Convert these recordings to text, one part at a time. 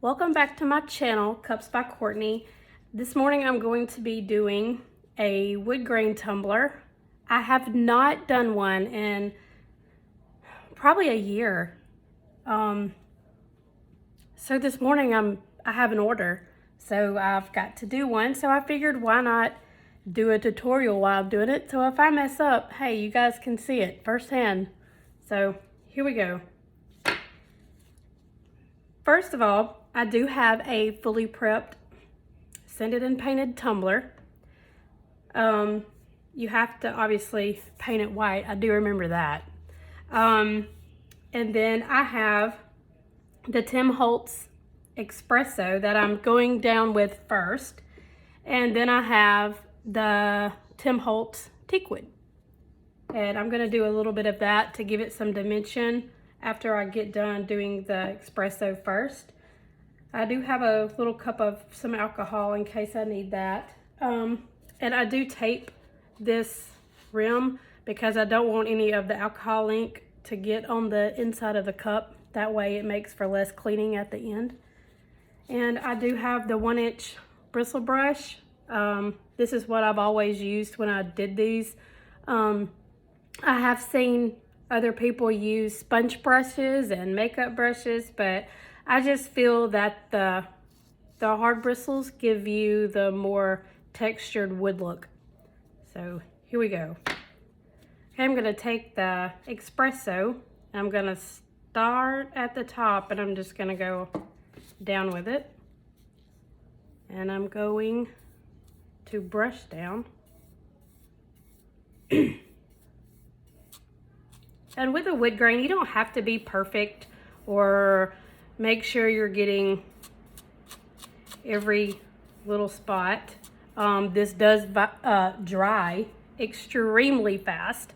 Welcome back to my channel, Cups by Courtney. This morning I'm going to be doing a wood grain tumbler. I have not done one in probably a year. So this morning I have an order, so I've got to do one. So I figured why not do a tutorial while I'm doing it. So if I mess up, hey, you guys can see it firsthand. So here we go. First of all, I do have a fully prepped sanded and painted tumbler. You have to obviously paint it white. I do remember that. And then I have the Tim Holtz espresso that I'm going down with first. And then I have the Tim Holtz teakwood. And I'm gonna do a little bit of that to give it some dimension after I get done doing the espresso first. I do have a little cup of some alcohol in case I need that. And I do tape this rim because I don't want any of the alcohol ink to get on the inside of the cup. That way it makes for less cleaning at the end. And I do have the 1-inch bristle brush. This is what I've always used when I did these. I have seen other people use sponge brushes and makeup brushes, but I just feel that the hard bristles give you the more textured wood look. So here we go. Okay, I'm gonna take the espresso and I'm gonna start at the top and I'm just gonna go down with it. And I'm going to brush down. And with a wood grain, you don't have to be perfect or make sure you're getting every little spot. This does dry extremely fast.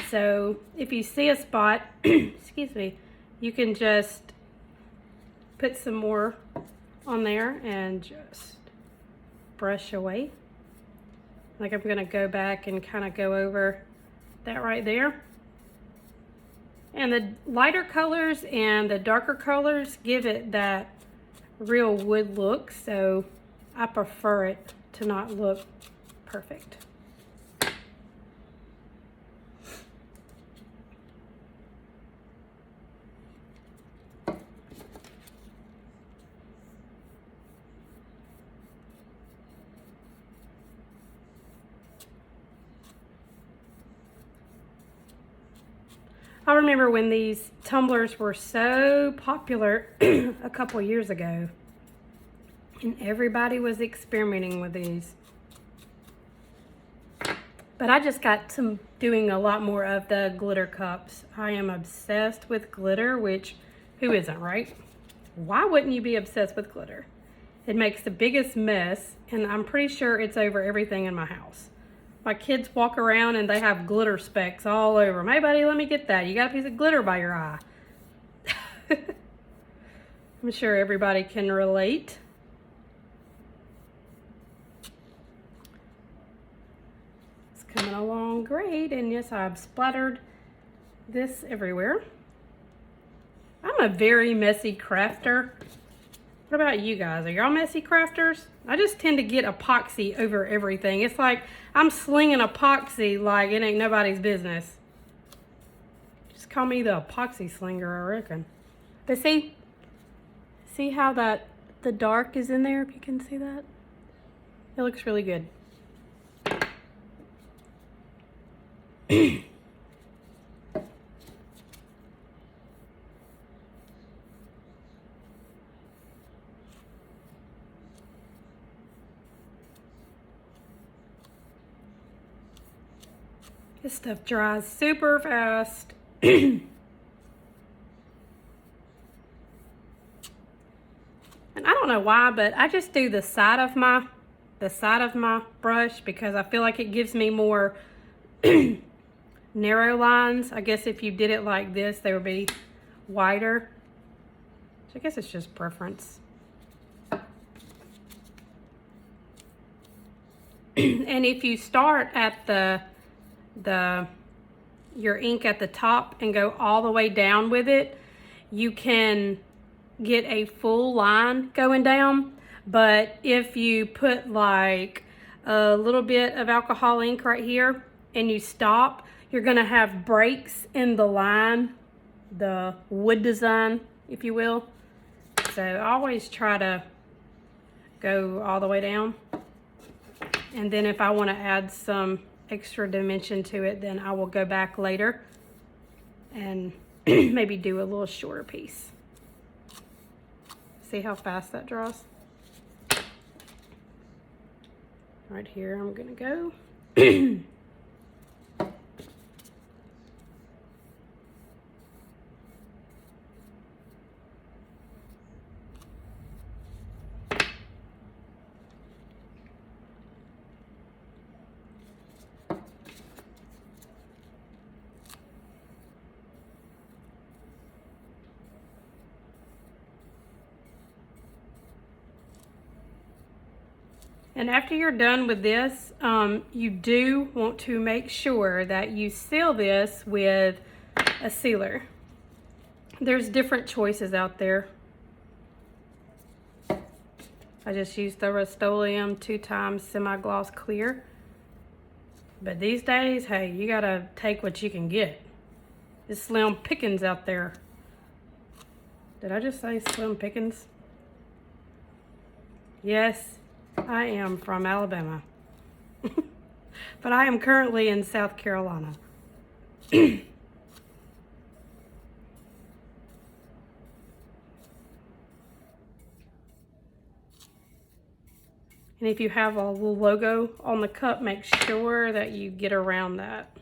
So if you see a spot, excuse me, you can just put some more on there and just brush away. Like I'm gonna go back and kind of go over that right there. And the lighter colors and the darker colors give it that real wood look, so I prefer it to not look perfect. I remember when these tumblers were so popular a couple years ago, and everybody was experimenting with these. But I just got to doing a lot more of the glitter cups. I am obsessed with glitter, which who isn't, right? Why wouldn't you be obsessed with glitter? It makes the biggest mess, and I'm pretty sure it's over everything in my house. My kids walk around and they have glitter specks all over them. Hey buddy, let me get that. You got a piece of glitter by your eye. I'm sure everybody can relate. It's coming along great, and yes, I've splattered this everywhere. I'm a very messy crafter. What about you guys? Are y'all messy crafters? I just tend to get epoxy over everything. It's like I'm slinging epoxy like it ain't nobody's business. Just call me the epoxy slinger, I reckon. But see how the dark is in there, if you can see that? It looks really good. This stuff dries super fast. And I don't know why, but I just do the side of my brush because I feel like it gives me more narrow lines. I guess if you did it like this, they would be wider. So I guess it's just preference. And if you start at your ink at the top and go all the way down with it, you can get a full line going down, but if you put like a little bit of alcohol ink right here and you stop, you're gonna have breaks in the line, the wood design, if you will. So I always try to go all the way down. And then if I want to add some extra dimension to it, then I will go back later and maybe do a little shorter piece. See how fast that draws? Right here, I'm gonna go. And after you're done with this, you do want to make sure that you seal this with a sealer. There's different choices out there. I just used the Rust-Oleum 2x semi-gloss clear. But these days, hey, you gotta take what you can get. It's slim pickings out there. Did I just say slim pickings? Yes. I am from Alabama, but I am currently in South Carolina. And if you have a little logo on the cup, make sure that you get around that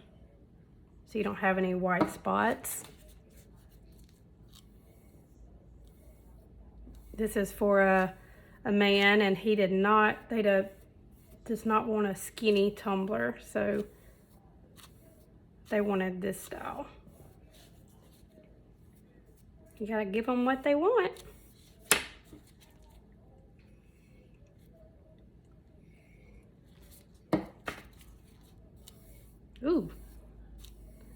so you don't have any white spots. This is for a man, and he does not want a skinny tumbler, so they wanted this style. You gotta give them what they want. Ooh,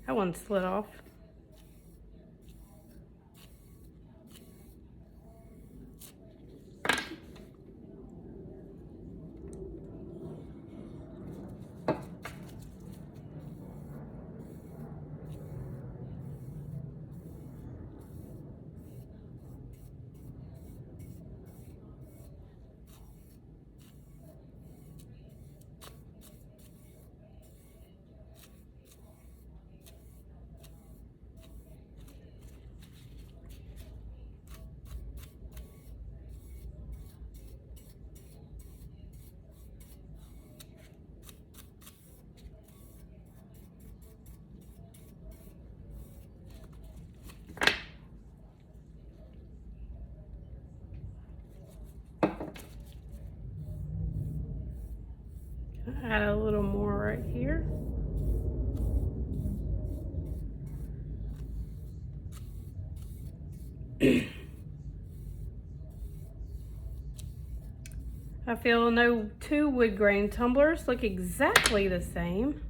that one slid off. Add a little more right here. I feel no two wood grain tumblers look exactly the same.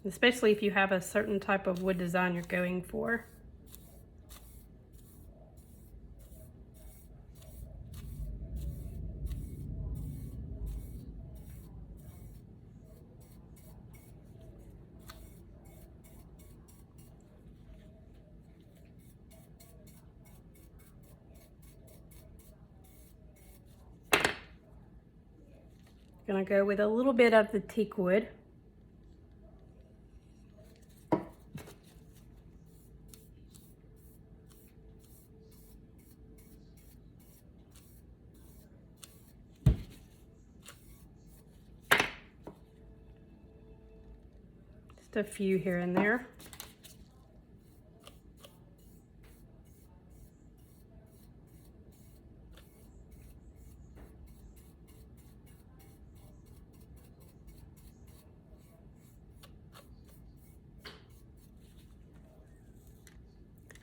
Especially if you have a certain type of wood design you're going for. Gonna go with a little bit of the teak wood. Just a few here and there.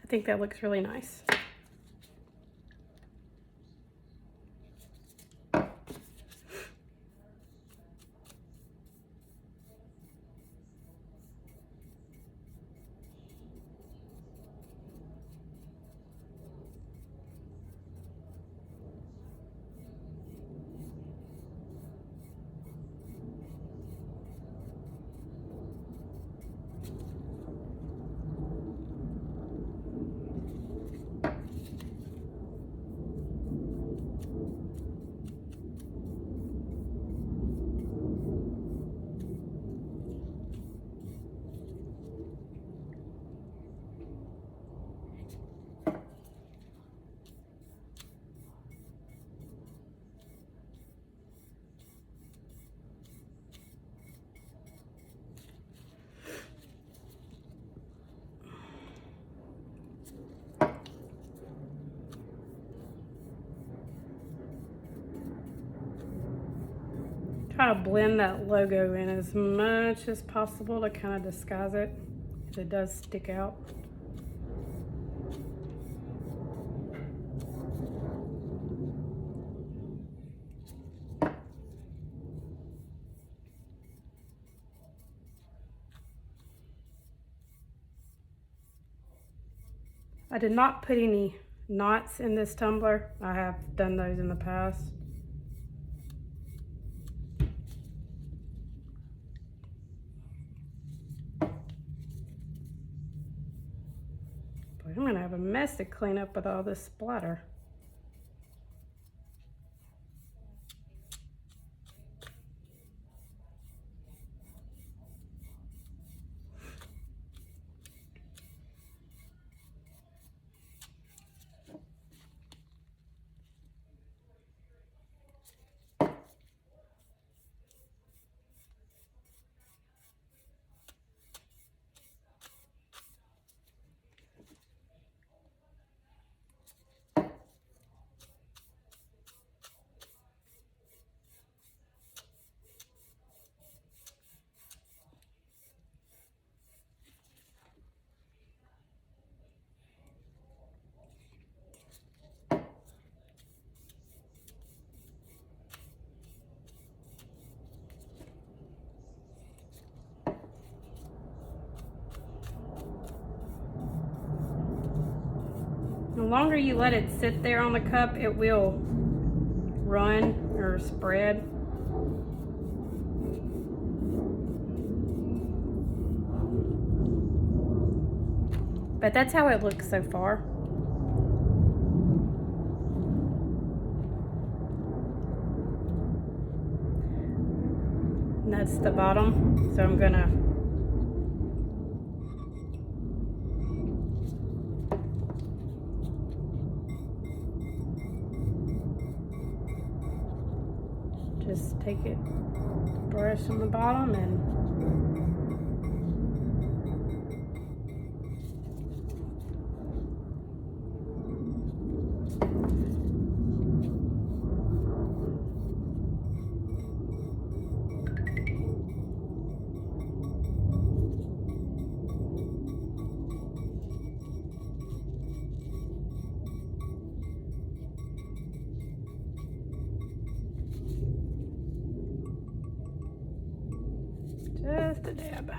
I think that looks really nice. try to blend that logo in as much as possible to kind of disguise it, because it does stick out. I did not put any knots in this tumbler. I have done those in the past. Boy, I'm gonna have a mess to clean up with all this splatter. The longer you let it sit there on the cup, it will run or spread. But that's how it looks so far. And that's the bottom, so I'm gonna just take it, brush on the bottom, and just a dab.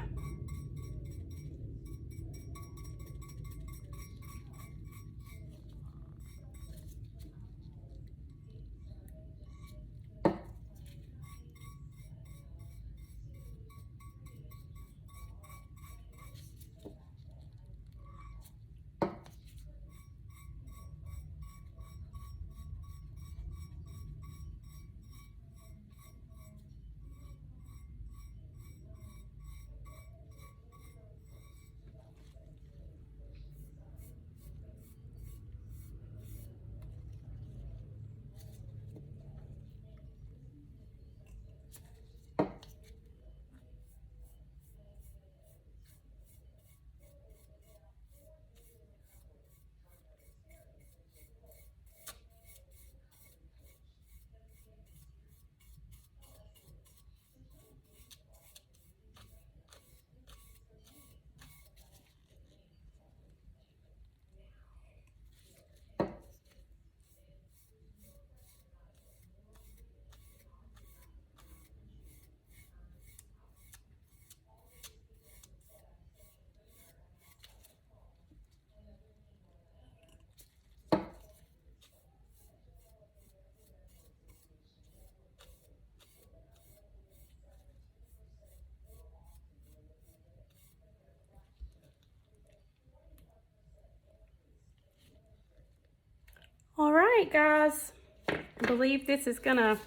All right, guys, I believe this is gonna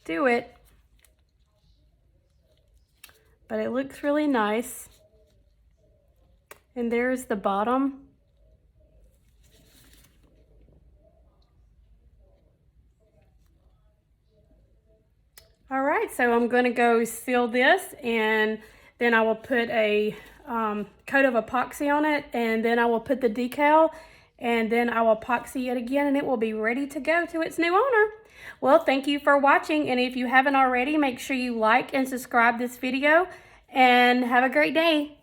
do it, but it looks really nice. And there's the bottom. All right, so I'm gonna go seal this, and then I will put a coat of epoxy on it, and then I will put the decal, and then I will epoxy it again, and it will be ready to go to its new owner. Well, thank you for watching, and if you haven't already, make sure you like and subscribe this video, and have a great day.